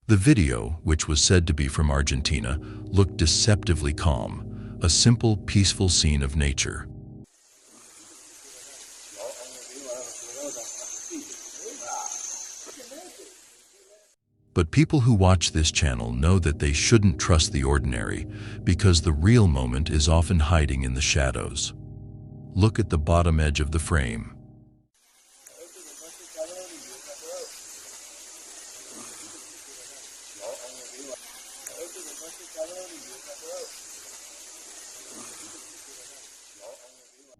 The video, which was said to be from Argentina, looked deceptively calm, a simple, peaceful scene of nature. But people who watch this channel know that they shouldn't trust the ordinary, because the real moment is often hiding in the shadows. Look at the bottom edge of the frame.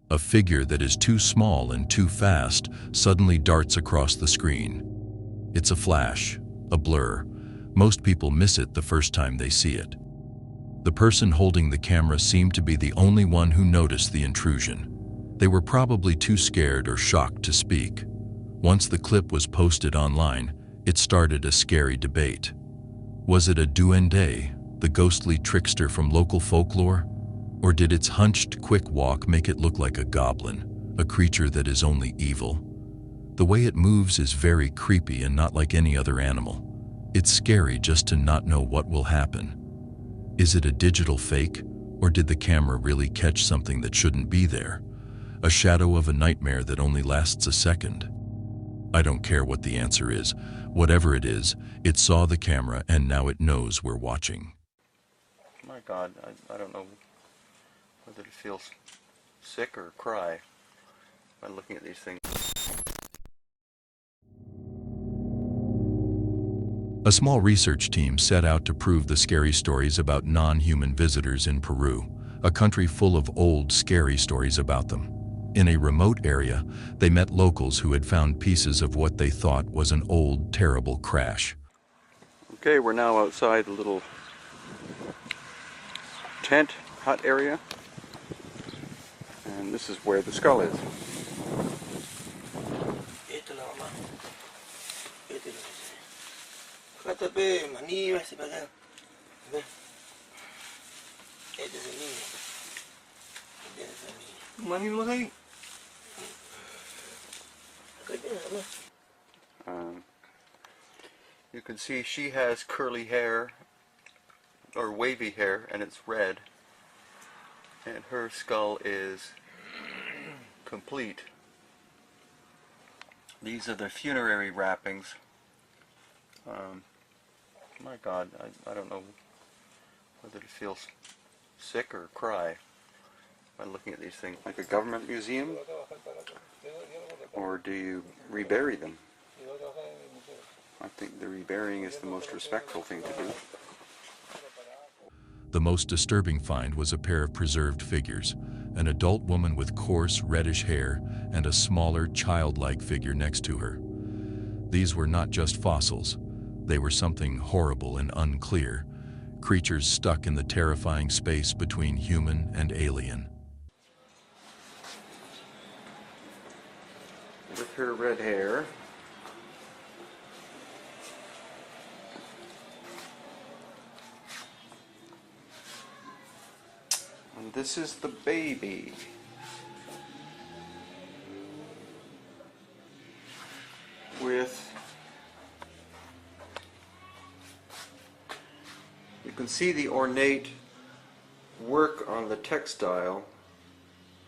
A figure that is too small and too fast suddenly darts across the screen. It's a flash, a blur. Most people miss it the first time they see it. The person holding the camera seemed to be the only one who noticed the intrusion. They were probably too scared or shocked to speak. Once the clip was posted online, it started a scary debate. Was it a duende, the ghostly trickster from local folklore? Or did its hunched, quick walk make it look like a goblin, a creature that is only evil? The way it moves is very creepy and not like any other animal. It's scary just to not know what will happen. Is it a digital fake, or did the camera really catch something that shouldn't be there? A shadow of a nightmare that only lasts a second? I don't care what the answer is. Whatever it is, it saw the camera and now it knows we're watching. My God, I don't know whether to feel sick or cry by looking at these things. A small research team set out to prove the scary stories about non-human visitors in Peru, a country full of old, scary stories about them. In a remote area, they met locals who had found pieces of what they thought was an old, terrible crash. Okay, we're now outside a little tent, hut area. And this is where the skull is. You can see she has curly hair, or wavy hair, and it's red. And her skull is complete. These are the funerary wrappings. My God, I don't know whether to feel sick or cry by looking at these things. Like a government museum? Or do you rebury them? I think the reburying is the most respectful thing to do. The most disturbing find was a pair of preserved figures, an adult woman with coarse, reddish hair and a smaller, childlike figure next to her. These were not just fossils. They were something horrible and unclear, creatures stuck in the terrifying space between human and alien. With her red hair. And this is the baby. With, you can see the ornate work on the textile,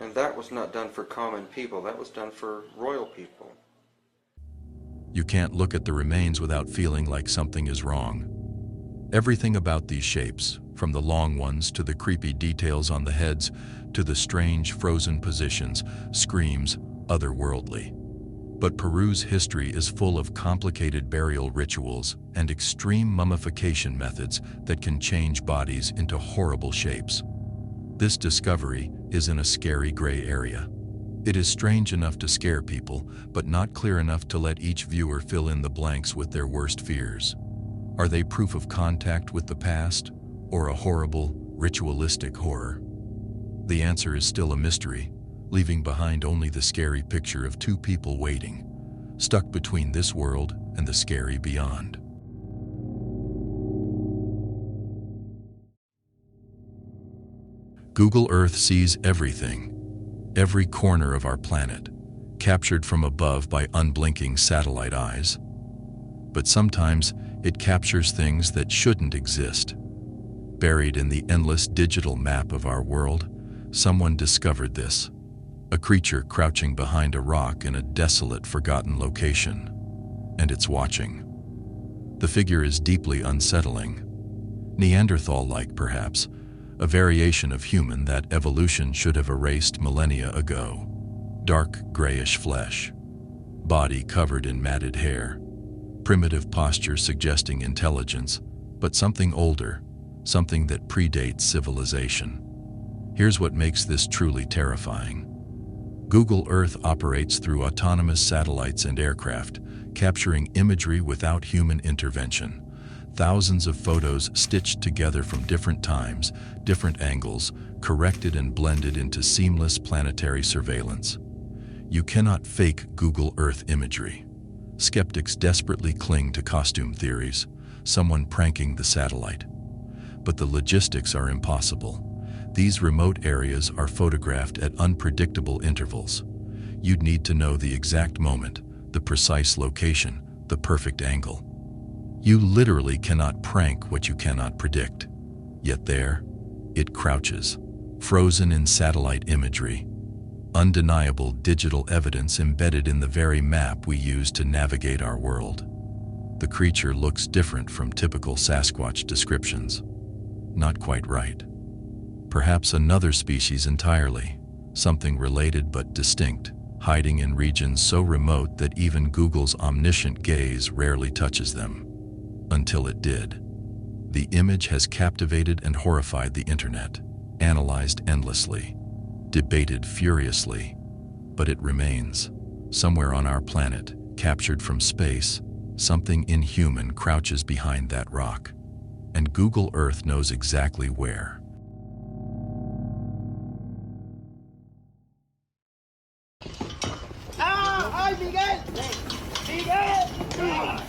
and that was not done for common people, that was done for royal people. You can't look at the remains without feeling like something is wrong. Everything about these shapes, from the long ones to the creepy details on the heads to the strange frozen positions, screams otherworldly. But Peru's history is full of complicated burial rituals and extreme mummification methods that can change bodies into horrible shapes. This discovery is in a scary gray area. It is strange enough to scare people, but not clear enough to let each viewer fill in the blanks with their worst fears. Are they proof of contact with the past, or a horrible, ritualistic horror? The answer is still a mystery, leaving behind only the scary picture of two people waiting, stuck between this world and the scary beyond. Google Earth sees everything. every corner of our planet, captured from above by unblinking satellite eyes. But sometimes it captures things that shouldn't exist. Buried in the endless digital map of our world, someone discovered this. A creature crouching behind a rock in a desolate, forgotten location. And it's watching. The figure is deeply unsettling. Neanderthal-like, perhaps, a variation of human that evolution should have erased millennia ago. Dark, grayish flesh. Body covered in matted hair. Primitive posture suggesting intelligence, but something older, something that predates civilization. Here's what makes this truly terrifying. Google Earth operates through autonomous satellites and aircraft, capturing imagery without human intervention. Thousands of photos stitched together from different times, different angles, corrected and blended into seamless planetary surveillance. You cannot fake Google Earth imagery. Skeptics desperately cling to costume theories, someone pranking the satellite. But the logistics are impossible. These remote areas are photographed at unpredictable intervals. You'd need to know the exact moment, the precise location, the perfect angle. You literally cannot prank what you cannot predict. Yet there, it crouches, frozen in satellite imagery. Undeniable digital evidence embedded in the very map we use to navigate our world. The creature looks different from typical Sasquatch descriptions. Not quite right. Perhaps another species entirely, something related but distinct, hiding in regions so remote that even Google's omniscient gaze rarely touches them. Until it did. The image has captivated and horrified the internet, analyzed endlessly, debated furiously, but it remains. Somewhere on our planet, captured from space, something inhuman crouches behind that rock. And Google Earth knows exactly where. Miguel! Miguel!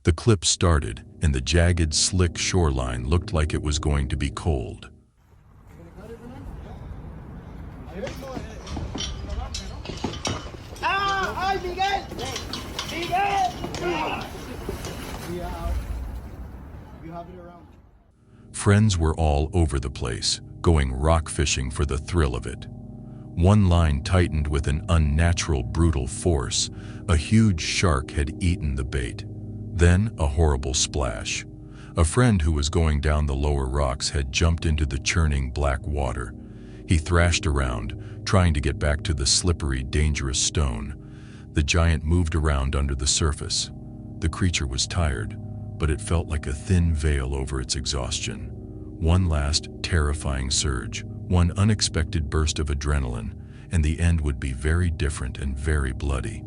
The clip started, and the jagged, slick shoreline looked like it was going to be cold. ¡Ay, Miguel! ¡Miguel! Friends were all over the place, going rock fishing for the thrill of it. One line tightened with an unnatural, brutal force. A huge shark had eaten the bait. Then a horrible splash. A friend who was going down the lower rocks had jumped into the churning black water. He thrashed around, trying to get back to the slippery, dangerous stone. The giant moved around under the surface. The creature was tired, but it felt like a thin veil over its exhaustion. One last, terrifying surge, one unexpected burst of adrenaline, and the end would be very different and very bloody.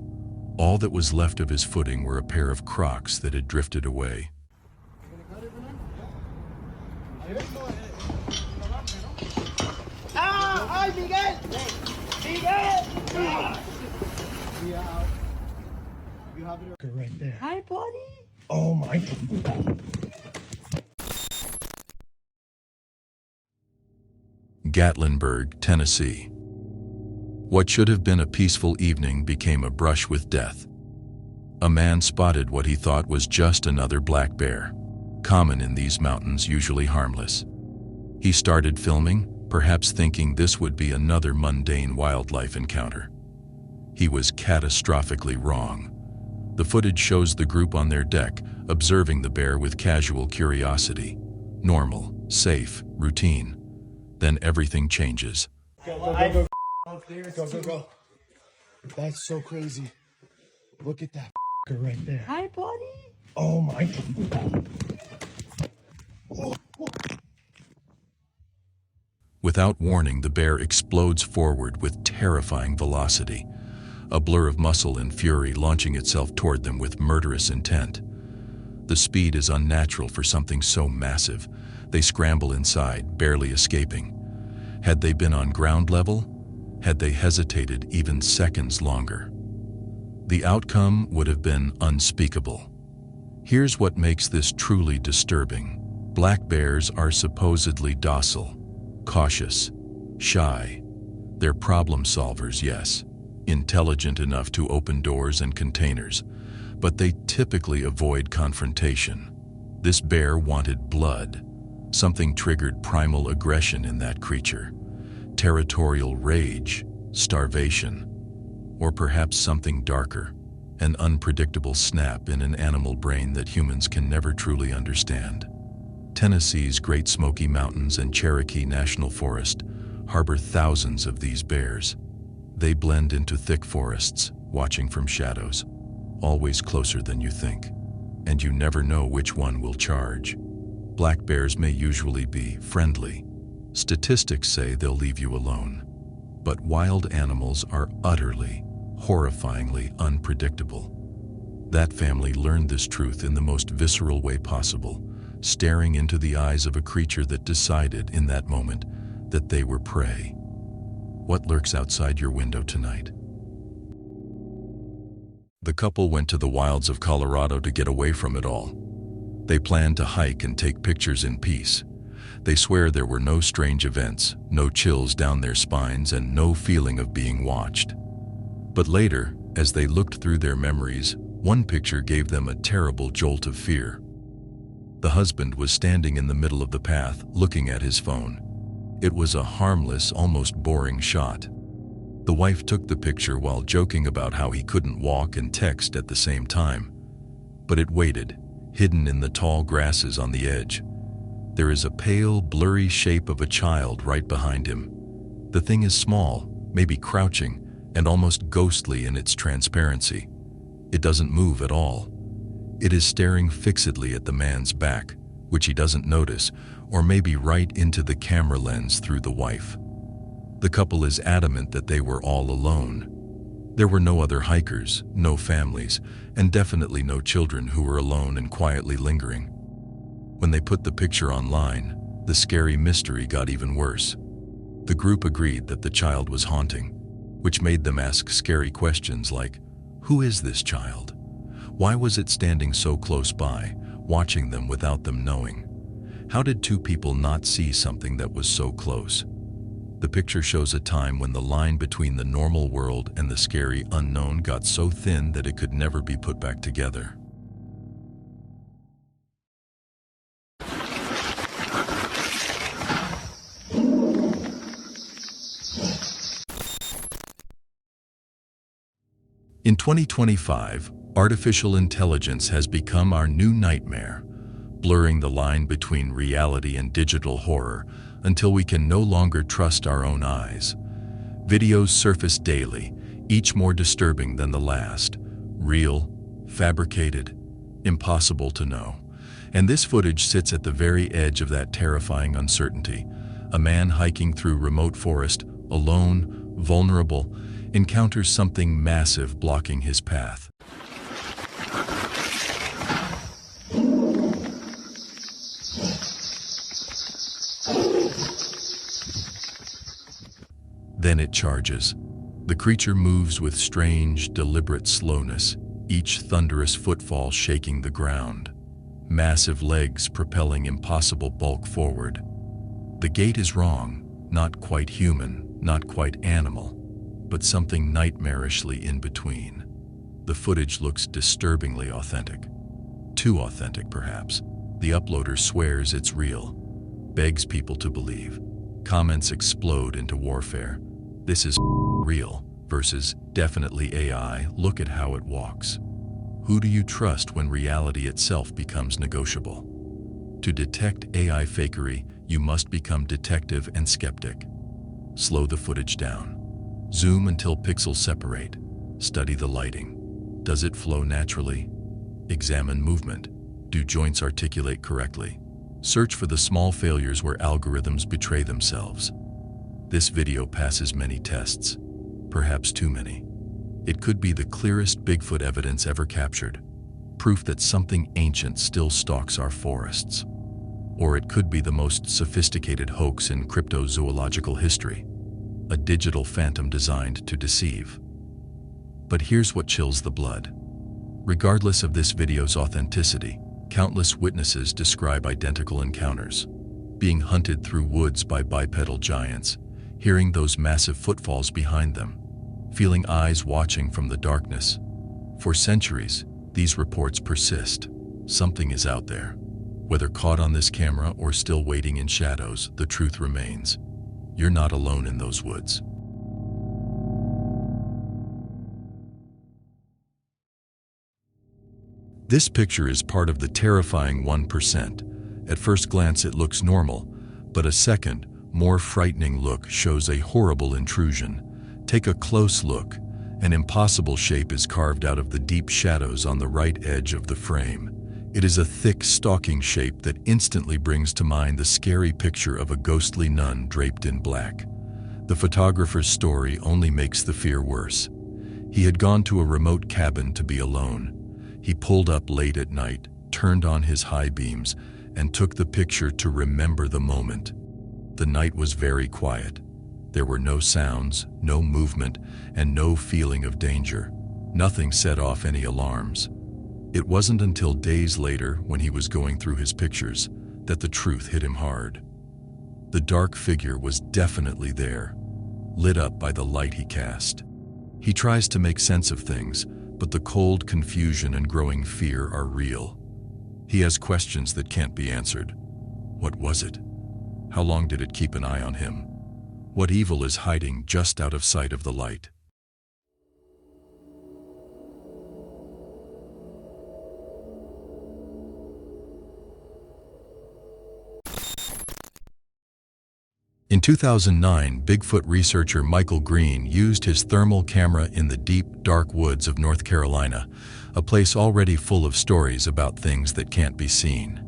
All that was left of his footing were a pair of Crocs that had drifted away. ¡Ay, Miguel! ¡Miguel! Right there. Hi, buddy. Oh my God. Gatlinburg, Tennessee. What should have been a peaceful evening became a brush with death. A man spotted what he thought was just another black bear, common in these mountains, usually harmless. He started filming, perhaps thinking this would be another mundane wildlife encounter. He was catastrophically wrong. The footage shows the group on their deck, observing the bear with casual curiosity. Normal, safe, routine. Then everything changes. Go. That's so crazy. Look at that right there. Hi, buddy. Oh my God. Without warning, the bear explodes forward with terrifying velocity, a blur of muscle and fury launching itself toward them with murderous intent. The speed is unnatural for something so massive. They scramble inside, barely escaping. Had they been on ground level? Had they hesitated even seconds longer? The outcome would have been unspeakable. Here's what makes this truly disturbing. Black bears are supposedly docile, Cautious, shy. They're problem solvers, yes. Intelligent enough to open doors and containers, but they typically avoid confrontation. This bear wanted blood. Something triggered primal aggression in that creature. Territorial rage, starvation, or perhaps something darker, an unpredictable snap in an animal brain that humans can never truly understand. Tennessee's Great Smoky Mountains and Cherokee National Forest harbor thousands of these bears. They blend into thick forests, watching from shadows, always closer than you think, and you never know which one will charge. Black bears may usually be friendly. Statistics say they'll leave you alone. But wild animals are utterly, horrifyingly unpredictable. That family learned this truth in the most visceral way possible, staring into the eyes of a creature that decided in that moment that they were prey. What lurks outside your window tonight? The couple went to the wilds of Colorado to get away from it all. They planned to hike and take pictures in peace. They swear there were no strange events, no chills down their spines, and no feeling of being watched. But later, as they looked through their memories, one picture gave them a terrible jolt of fear. The husband was standing in the middle of the path, looking at his phone. It was a harmless, almost boring shot. The wife took the picture while joking about how he couldn't walk and text at the same time. But it waited, hidden in the tall grasses on the edge. There is a pale, blurry shape of a child right behind him. The thing is small, maybe crouching, and almost ghostly in its transparency. It doesn't move at all. It is staring fixedly at the man's back, which he doesn't notice, or maybe right into the camera lens through the wife. The couple is adamant that they were all alone. There were no other hikers, no families, and definitely no children who were alone and quietly lingering. When they put the picture online, the scary mystery got even worse. The group agreed that the child was haunting, which made them ask scary questions like, who is this child? Why was it standing so close by, watching them without them knowing? How did two people not see something that was so close? The picture shows a time when the line between the normal world and the scary unknown got so thin that it could never be put back together. In 2025, artificial intelligence has become our new nightmare, blurring the line between reality and digital horror until we can no longer trust our own eyes. Videos surface daily, each more disturbing than the last. Real, fabricated, impossible to know. And this footage sits at the very edge of that terrifying uncertainty. A man hiking through remote forest, alone, vulnerable, encounters something massive blocking his path. Then it charges. The creature moves with strange, deliberate slowness, each thunderous footfall shaking the ground. Massive legs propelling impossible bulk forward. The gait is wrong, not quite human, not quite animal, but something nightmarishly in between. The footage looks disturbingly authentic. Too authentic, perhaps. The uploader swears it's real, begs people to believe. Comments explode into warfare. This is real versus definitely AI. Look at how it walks. Who do you trust when reality itself becomes negotiable? To detect AI fakery, you must become detective and skeptic. Slow the footage down. Zoom until pixels separate. Study the lighting. Does it flow naturally? Examine movement. Do joints articulate correctly? Search for the small failures where algorithms betray themselves. This video passes many tests, perhaps too many. It could be the clearest Bigfoot evidence ever captured, proof that something ancient still stalks our forests. Or it could be the most sophisticated hoax in cryptozoological history, a digital phantom designed to deceive. But here's what chills the blood. Regardless of this video's authenticity, countless witnesses describe identical encounters. being hunted through woods by bipedal giants, hearing those massive footfalls behind them, feeling eyes watching from the darkness. For centuries, these reports persist. Something is out there. Whether caught on this camera or still waiting in shadows, the truth remains. You're not alone in those woods. This picture is part of the terrifying 1%. At first glance it looks normal, but a second, more frightening look shows a horrible intrusion. Take a close look. An impossible shape is carved out of the deep shadows on the right edge of the frame. It is a thick, stalking shape that instantly brings to mind the scary picture of a ghostly nun draped in black. The photographer's story only makes the fear worse. He had gone to a remote cabin to be alone. He pulled up late at night, turned on his high beams, and took the picture to remember the moment. The night was very quiet. There were no sounds, no movement, and no feeling of danger. Nothing set off any alarms. It wasn't until days later, when he was going through his pictures, that the truth hit him hard. The dark figure was definitely there, lit up by the light he cast. He tries to make sense of things, but the cold confusion and growing fear are real. He has questions that can't be answered. What was it? How long did it keep an eye on him? What evil is hiding just out of sight of the light? In 2009, Bigfoot researcher Michael Green used his thermal camera in the deep, dark woods of North Carolina, a place already full of stories about things that can't be seen.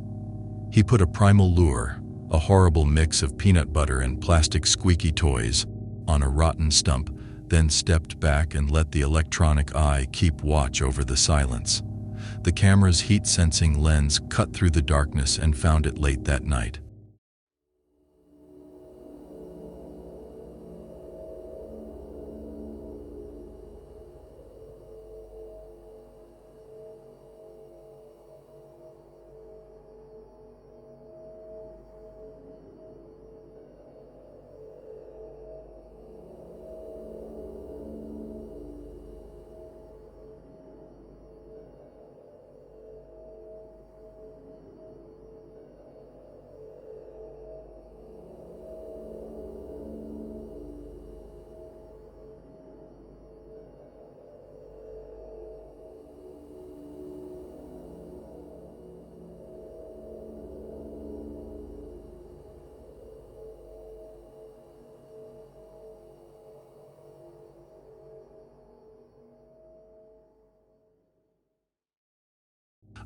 He put a primal lure, a horrible mix of peanut butter and plastic squeaky toys, on a rotten stump, then stepped back and let the electronic eye keep watch over the silence. The camera's heat-sensing lens cut through the darkness and found it late that night.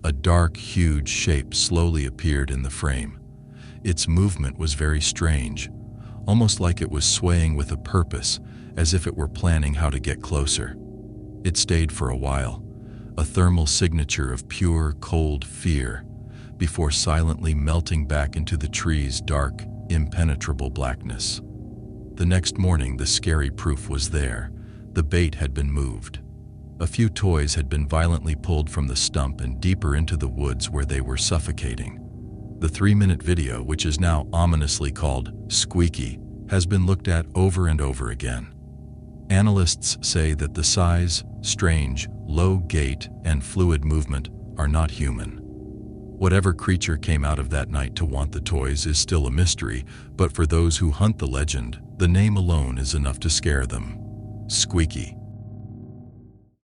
A dark, huge shape slowly appeared in the frame. Its movement was very strange, almost like it was swaying with a purpose, as if it were planning how to get closer. It stayed for a while, a thermal signature of pure, cold fear, before silently melting back into the tree's dark, impenetrable blackness. The next morning, the scary proof was there. The bait had been moved. A few toys had been violently pulled from the stump and deeper into the woods where they were suffocating. The 3-minute video, which is now ominously called Squeaky, has been looked at over and over again. Analysts say that the size, strange, low gait, and fluid movement are not human. Whatever creature came out of that night to want the toys is still a mystery, but for those who hunt the legend, the name alone is enough to scare them. Squeaky.